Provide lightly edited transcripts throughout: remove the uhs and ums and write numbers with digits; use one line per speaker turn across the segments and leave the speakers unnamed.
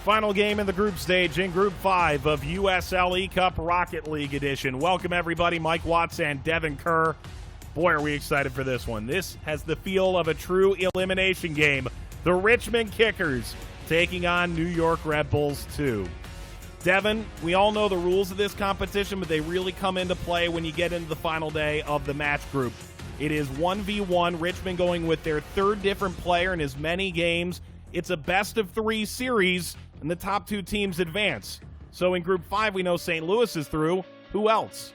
Final game in the group stage in Group 5 of USL eCup Rocket League Edition. Welcome, everybody. Mike Watts and Devin Kerr. Boy, are we excited for this one. This has the feel of a true elimination game. The Richmond Kickers taking on New York Red Bulls 2. Devin, we all know the rules of this competition, but they really come into play when you get into the final day of the match group. It is 1v1, Richmond going with their third different player in as many games. It's a best-of-3 series, and the top two teams advance. So in Group 5, we know St. Louis is through. Who else?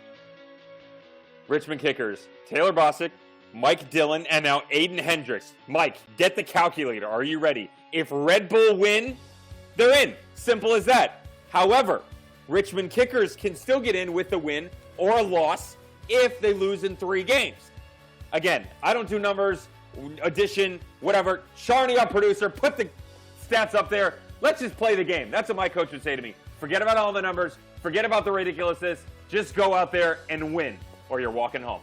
Richmond Kickers, Taylor Bosick, Mike Dillon, and now Aiden Hendricks. Mike, get the calculator. Are you ready? If Red Bull win, they're in. Simple as that. However, Richmond Kickers can still get in with a win or a loss if they lose in 3 games. Again, I don't do numbers, addition, whatever. Sharney, our producer, put the stats up there. Let's just play the game. That's what my coach would say to me. Forget about all the numbers. Forget about the ridiculousness. Just go out there and win, or you're walking home.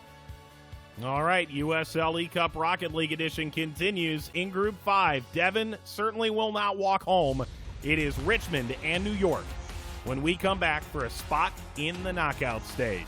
All right, USL eCup Rocket League Edition continues in Group 5. Devin certainly will not walk home. It is Richmond and New York when we come back for a spot in the knockout stage.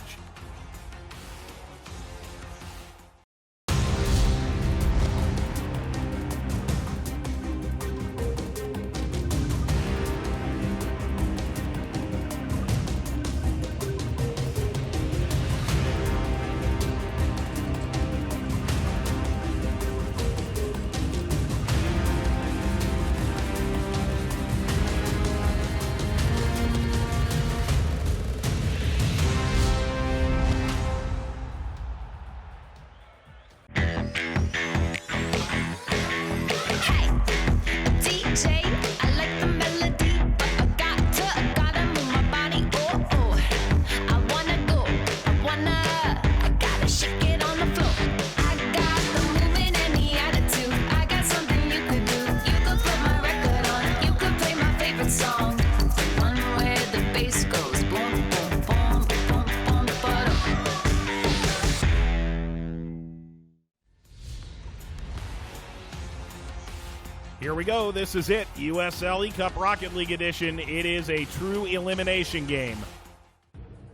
Here we go. This is it. USL eCup Rocket League Edition. It is a true elimination game.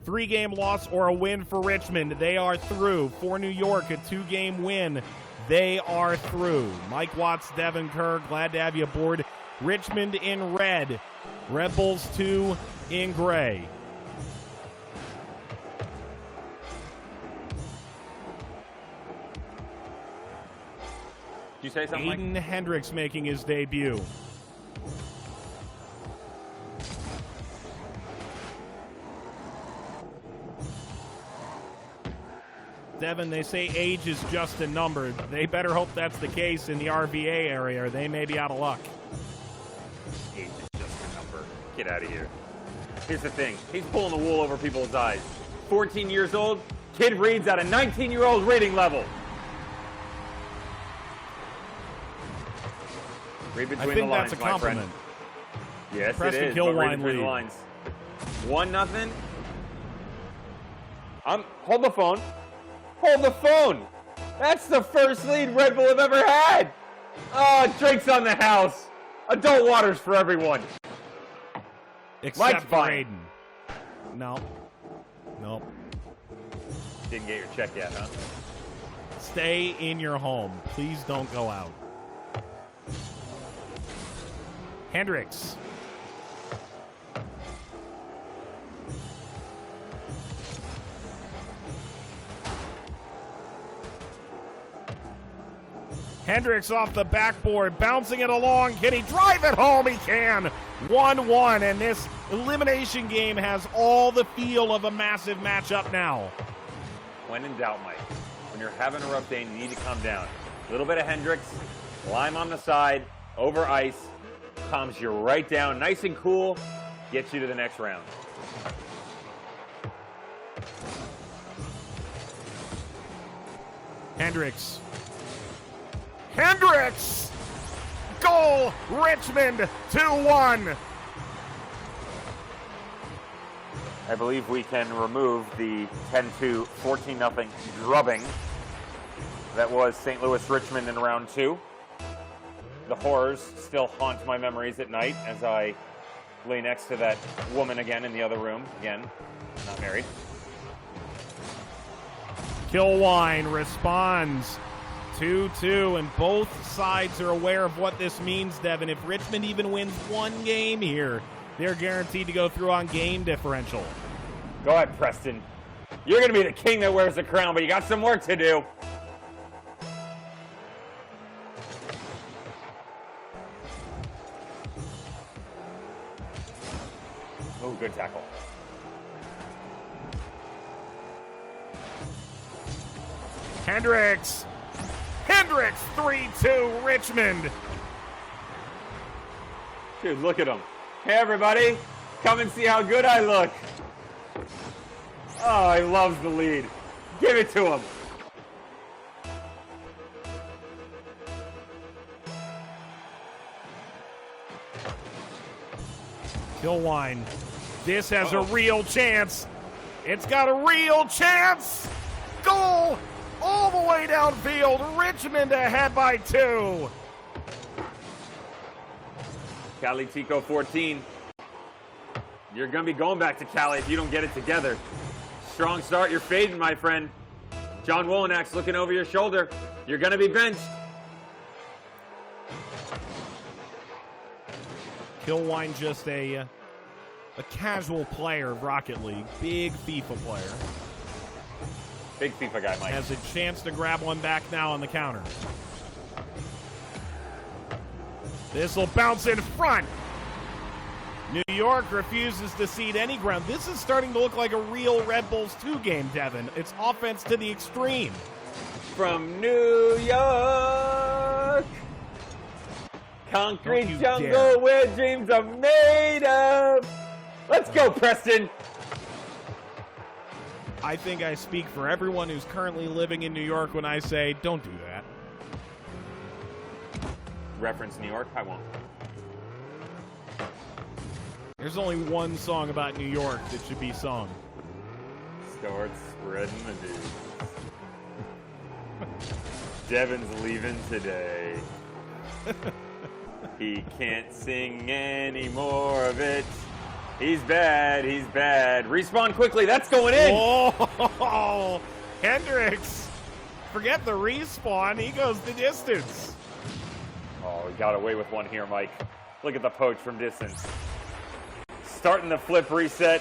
3-game loss or a win for Richmond. They are through. For New York, a 2-game win. They are through. Mike Watts, Devin Kerr, glad to have you aboard. Richmond in red. Red Bulls 2 in gray.
Did you say something,
Aiden Hendricks making his debut. Devin, they say age is just a number. They better hope that's the case in the RVA area, or they may be out of luck.
Age is just a number. Get out of here. Here's the thing. He's pulling the wool over people's eyes. 14 years old, kid reads at a 19-year-old reading level. Read between
I think
the lines,
that's a compliment.
Yes,
Preston
it is.
Kilwine
Read between the lines. 1-0. Hold the phone. Hold the phone. That's the first lead Red Bull have ever had. Oh, drinks on the house. Adult waters for everyone.
Except for
fine.
Aiden. No. Nope.
Didn't get your check yet, huh?
Stay in your home. Please don't go out. Hendricks. Hendricks off the backboard, bouncing it along. Can he drive it home? He can. 1-1, and this elimination game has all the feel of a massive matchup now.
When in doubt, Mike, when you're having a rough day and you need to calm down, a little bit of Hendricks, lime on the side, over ice, calms you right down, nice and cool, gets you to the next round.
Hendricks. Hendricks! Goal! Richmond 2-1.
I believe we can remove the 10-2, 14-0 drubbing that was St. Louis Richmond in round 2. The horrors still haunt my memories at night as I Lay next to that woman again in the other room. Again, not married.
Kilwine responds 2-2, and both sides are aware of what this means, Devin. If Richmond even wins one game here, they're guaranteed to go through on game differential.
Go ahead, Preston. You're going to be the king that wears the crown, but you got some work to do. Oh, good tackle.
Hendricks 3-2 Richmond.
Dude, look at him. Hey, everybody. Come and see how good I look. Oh, he loves the lead. Give it to him.
Kilwine. This has a real chance. It's got a real chance. Goal all the way downfield. Richmond ahead by 2.
Cali Tico 14. You're going to be going back to Cali if you don't get it together. Strong start. You're fading, my friend. John Wolinak's looking over your shoulder. You're going to be benched.
Kilwine just a casual player of Rocket League. Big FIFA player.
Big FIFA guy, Mike.
Has a chance to grab one back now on the counter. This will bounce in front. New York refuses to cede any ground. This is starting to look like a real Red Bulls 2 game, Devin. It's offense to the extreme.
From New York, concrete jungle
dare.
where dreams are made of. Let's go, Preston.
I think I speak for everyone who's currently living in New York when I say, don't do that.
Reference New York? I won't.
There's only one song about New York that should be sung.
Start spreading the news. Devin's leaving today. He can't sing any more of it. He's bad. He's bad. Respawn quickly. That's going in.
Oh, Hendricks. Forget the respawn. He goes the distance.
Oh, he got away with one here, Mike. Look at the poach from distance. Starting the flip reset.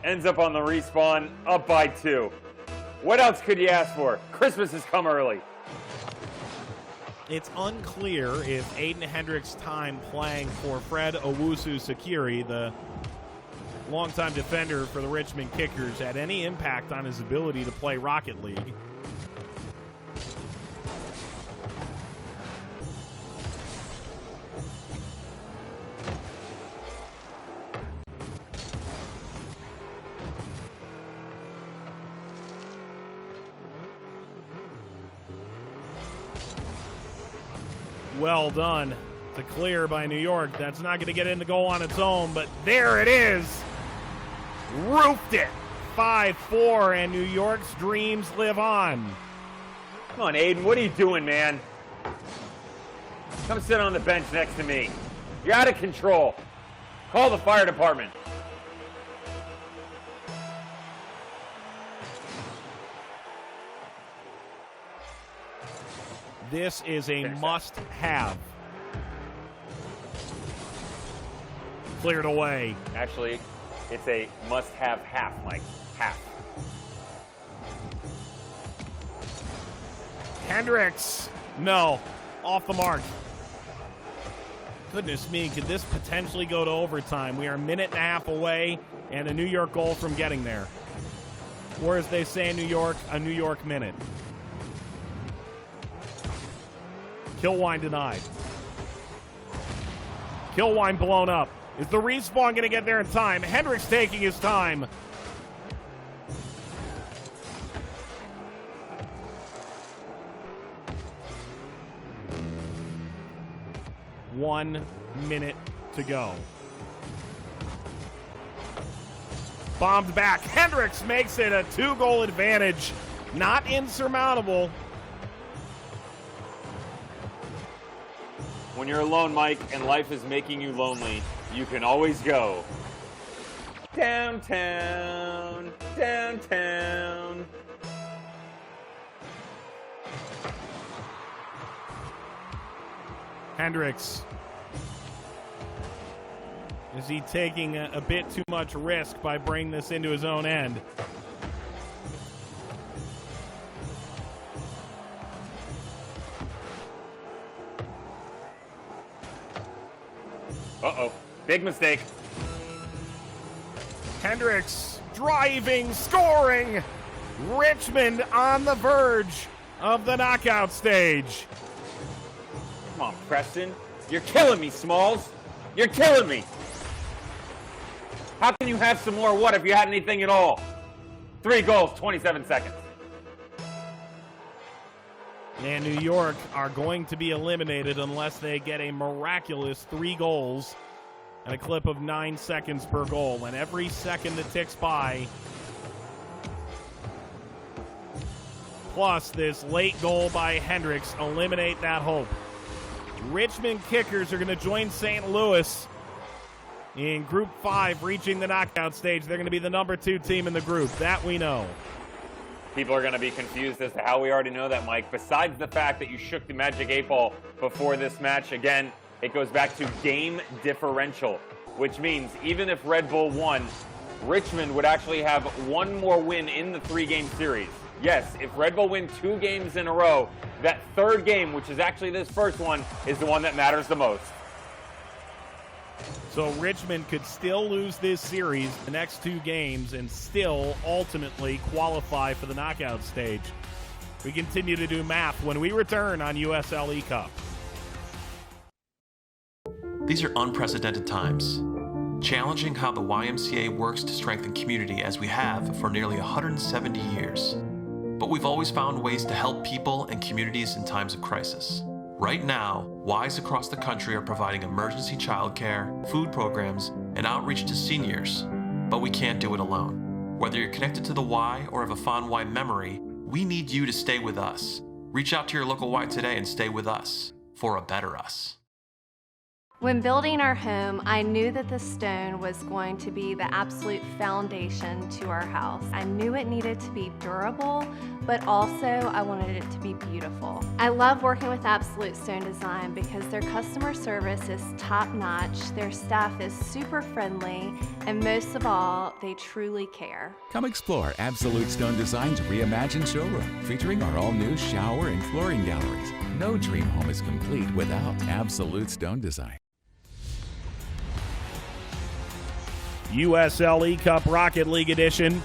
Ends up on the respawn. Up by 2. What else could you ask for? Christmas has come early.
It's unclear if Aiden Hendricks' time playing for Fred Owusu-Sakiri, the longtime defender for the Richmond Kickers, had any impact on his ability to play Rocket League. Well done to clear by New York. That's not going to get in the goal on its own, but there it is. Roofed it. 5-4, and New York's dreams live on.
Come on, Aiden. What are you doing, man? Come sit on the bench next to me. You're out of control. Call the fire department.
This is a must-have. Cleared away.
Actually, it's a must-have half, Mike. Half.
Hendricks. No. Off the mark. Goodness me, could this potentially go to overtime? We are a minute and a half away and a New York goal from getting there. Or as they say in New York, a New York minute. Kilwine denied. Kilwine blown up. Is the respawn going to get there in time? Hendricks taking his time. One minute to go. Bombed back. Hendricks makes it a 2-goal advantage. Not insurmountable.
When you're alone, Mike, and life is making you lonely, you can always go downtown, downtown.
Hendricks. Is he taking a bit too much risk by bringing this into his own end?
Uh-oh. Big mistake.
Hendricks driving, scoring. Richmond on the verge of the knockout stage.
Come on, Preston. You're killing me, Smalls. You're killing me. How can you have some more what if you had anything at all? 3 goals, 27 seconds.
And New York are going to be eliminated unless they get a miraculous 3 goals and a clip of 9 seconds per goal. And every second that ticks by, plus this late goal by Hendricks, eliminate that hope. Richmond Kickers are going to join St. Louis in Group 5, reaching the knockout stage. They're going to be the number 2 team in the group. That we know.
People are going to be confused as to how we already know that, Mike. Besides the fact that you shook the Magic 8-ball before this match, again, it goes back to game differential, which means even if Red Bull won, Richmond would actually have 1 more win in the 3-game series. Yes, if Red Bull win 2 games in a row, that 3rd game, which is actually this first one, is the one that matters the most.
So Richmond could still lose this series, the next 2 games, and still ultimately qualify for the knockout stage. We continue to do math when we return on USL eCup.
These are unprecedented times, challenging how the YMCA works to strengthen community as we have for nearly 170 years. But we've always found ways to help people and communities in times of crisis. Right now, Ys across the country are providing emergency childcare, food programs, and outreach to seniors. But we can't do it alone. Whether you're connected to the Y or have a fond Y memory, we need you to stay with us. Reach out to your local Y today and stay with us for a better us.
When building our home, I knew that the stone was going to be the absolute foundation to our house. I knew it needed to be durable, but also I wanted it to be beautiful. I love working with Absolute Stone Design because their customer service is top-notch, their staff is super friendly, and most of all, they truly care.
Come explore Absolute Stone Design's reimagined showroom, featuring our all-new shower and flooring galleries. No dream home is complete without Absolute Stone Design.
USL eCup Rocket League Edition.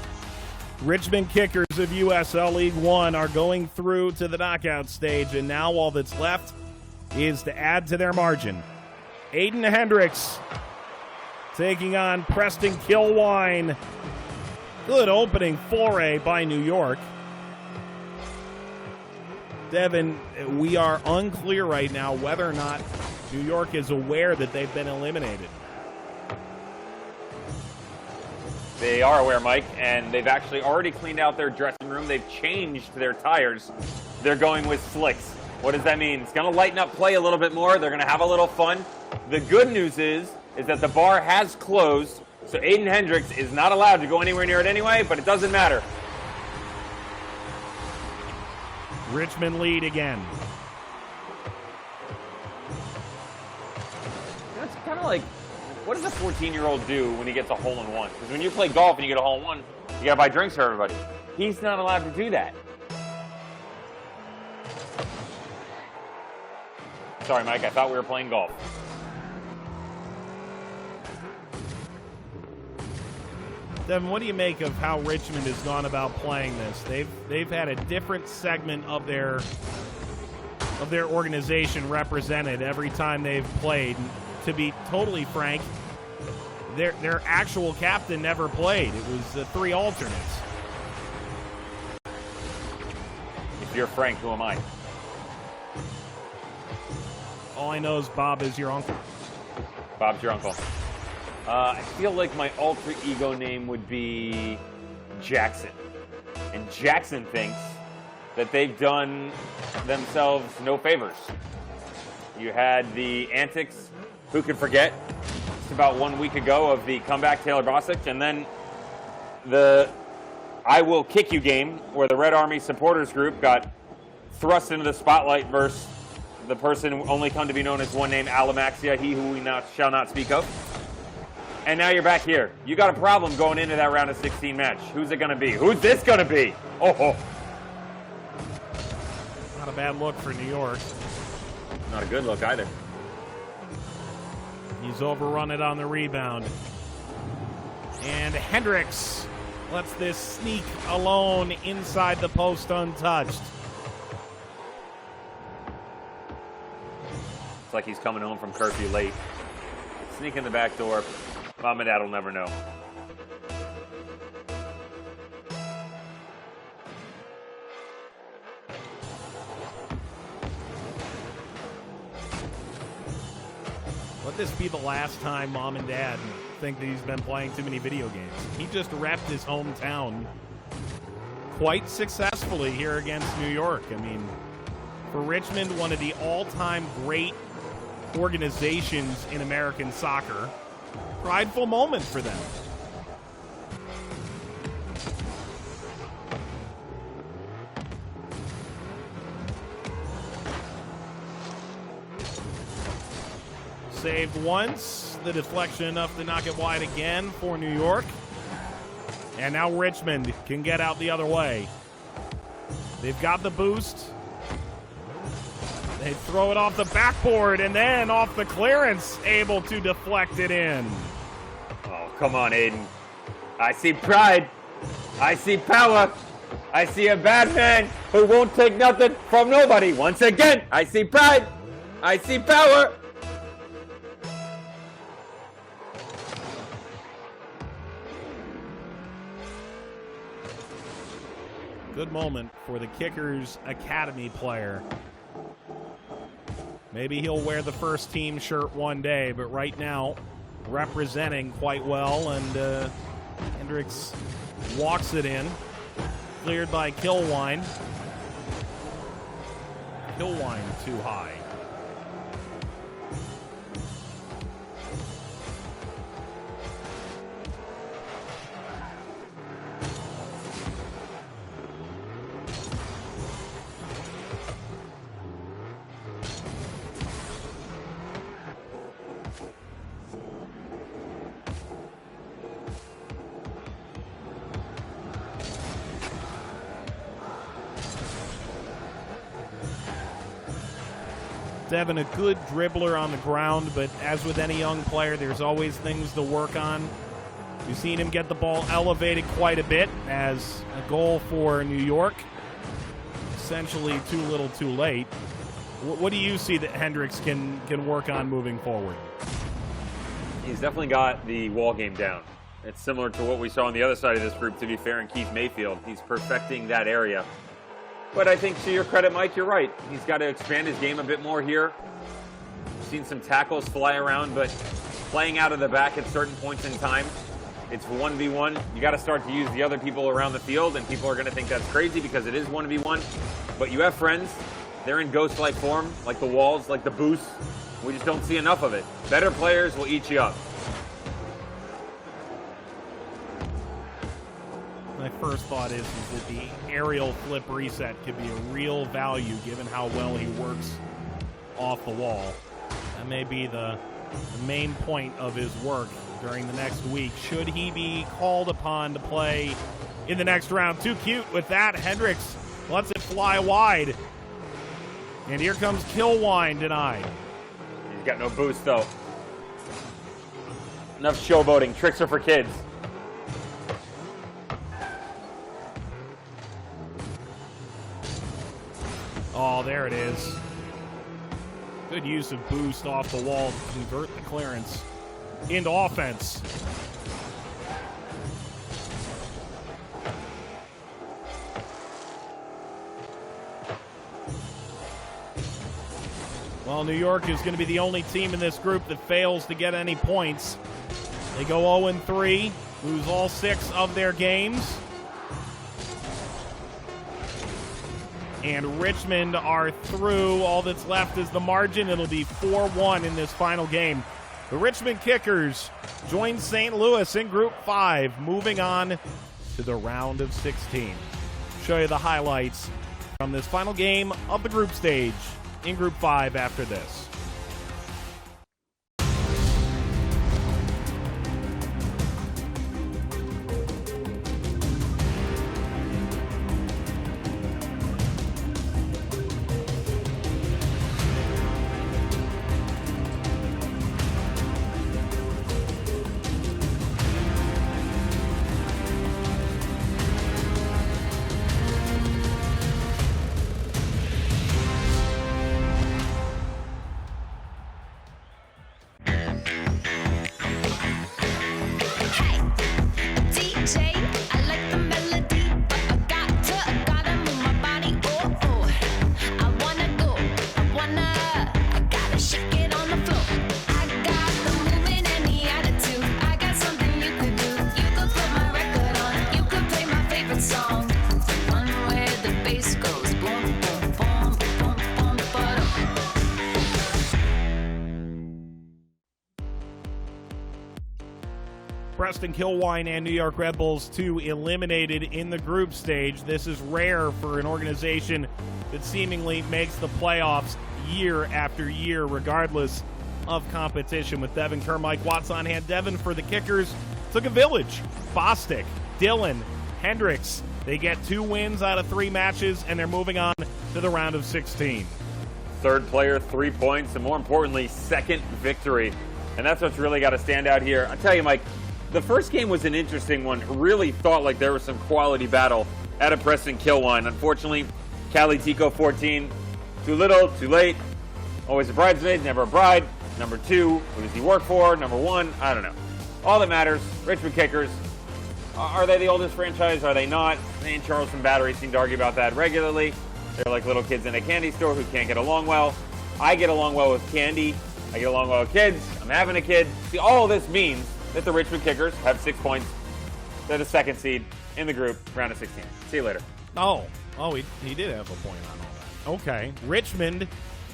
Richmond Kickers of USL League 1 are going through to the knockout stage, and now all that's left is to add to their margin. Aiden Hendricks taking on Preston Kilwine. Good opening foray by New York. Devin, we are unclear right now whether or not New York is aware that they've been eliminated.
They are aware, Mike, and they've actually already cleaned out their dressing room. They've changed their tires. They're going with slicks. What does that mean? It's going to lighten up play a little bit more. They're going to have a little fun. The good news is that the bar has closed, so Aiden Hendricks is not allowed to go anywhere near it anyway, but it doesn't matter.
Richmond lead again.
It's kind of like, what does a 14-year-old do when he gets a hole-in-one? Because when you play golf and you get a hole-in-one, you got to buy drinks for everybody. He's not allowed to do that. Sorry, Mike, I thought we were playing golf.
Devin, what do you make of how Richmond has gone about playing this? They've had a different segment of their organization represented every time they've played. To be totally frank, their actual captain never played. It was the 3 alternates.
If you're Frank, who am I?
All I know is Bob is your uncle.
Bob's your uncle. I feel like my alter ego name would be Jackson. And Jackson thinks that they've done themselves no favors. You had the antics, who can forget, just about 1 week ago of the comeback Taylor Bosic, and then the I Will Kick You game where the Red Army supporters group got thrust into the spotlight versus the person who only come to be known as one name, Alamaxia, he who we shall not speak of. And now you're back here. You got a problem going into that round of 16 match. Who's it going to be? Who's this going to be? Oh.
Not a bad look for New York.
Not a good look either.
He's overrun it on the rebound. And Hendricks lets this sneak alone inside the post untouched.
It's like he's coming home from curfew late. Sneak in the back door. Mom and Dad will never know.
Let this be the last time Mom and Dad think that he's been playing too many video games. He just repped his hometown quite successfully here against New York. I mean, for Richmond, one of the all-time great organizations in American soccer. Prideful moment for them. Saved once, the deflection enough to knock it wide again for New York. And now Richmond can get out the other way. They've got the boost. They throw it off the backboard and then off the clearance, able to deflect it in.
Oh, come on, Aiden. I see pride. I see power. I see a bad man who won't take nothing from nobody. Once again, I see pride. I see power.
Good moment for the Kickers Academy player. Maybe he'll wear the first team shirt one day, but right now, representing quite well, and Hendricks walks it in. Cleared by Kilwine. Kilwine too high. Devin, a good dribbler on the ground, but as with any young player, there's always things to work on. You've seen him get the ball elevated quite a bit as a goal for New York. Essentially too little too late. What do you see that Hendricks can work on moving forward?
He's definitely got the wall game down. It's similar to what we saw on the other side of this group, to be fair, in Keith Mayfield. He's perfecting that area. But I think, to your credit, Mike, you're right. He's got to expand his game a bit more here. We've seen some tackles fly around, but playing out of the back at certain points in time, it's 1v1. You got to start to use the other people around the field, and people are going to think that's crazy because it is 1v1. But you have friends. They're in ghost-like form, like the walls, like the boosts. We just don't see enough of it. Better players will eat you up.
My first thought is that the aerial flip reset could be a real value given how well he works off the wall. That may be the main point of his work during the next week. Should he be called upon to play in the next round? Too cute with that. Hendricks lets it fly wide. And here comes Kilwine denied.
He's got no boost, though. Enough showboating. Tricks are for kids.
Oh, there it is. Good use of boost off the wall to convert the clearance into offense. Well, New York is going to be the only team in this group that fails to get any points. They go 0-3, lose all 6 of their games. And Richmond are through. All that's left is the margin. It'll be 4-1 in this final game The Richmond Kickers join St. Louis in Group 5, moving on to the round of 16. Show you the highlights from this final game of the group stage in Group 5 after this. Preston Kilwine and New York Red Bulls 2 eliminated in the group stage. This is rare for an organization that seemingly makes the playoffs year after year, regardless of competition. With Devin Kerr, Mike Watts on hand. Devin, for the Kickers, took a village. Bostic, Dillon, Hendricks. They get 2 wins out of 3 matches, and they're moving on to the round of 16.
Third player, 3 points, and more importantly, second victory. And that's what's really got to stand out here. I tell you, Mike, the first game was an interesting one. Really thought like there was some quality battle out of Preston Kilwine. Unfortunately, Cali Tico 14, too little, too late. Always a bridesmaid, never a bride. Number 2, who does he work for? Number 1, I don't know. All that matters, Richmond Kickers. Are they the oldest franchise? Are they not? Me and Charles from Battery seem to argue about that regularly. They're like little kids in a candy store who can't get along well. I get along well with candy. I get along well with kids. I'm having a kid. See, all of this means that the Richmond Kickers have 6 points. They're the 2nd seed in the group, round of 16. See you later.
Oh, he did have a point on all that. Okay. Richmond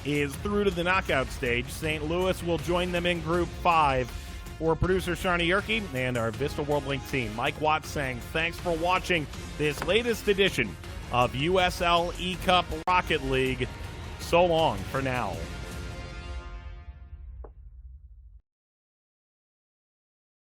is through to the knockout stage. St. Louis will join them in Group 5. For producer Sharni Yerke and our Vista World Link team, Mike Watts saying thanks for watching this latest edition of USL eCup Rocket League. So long for now.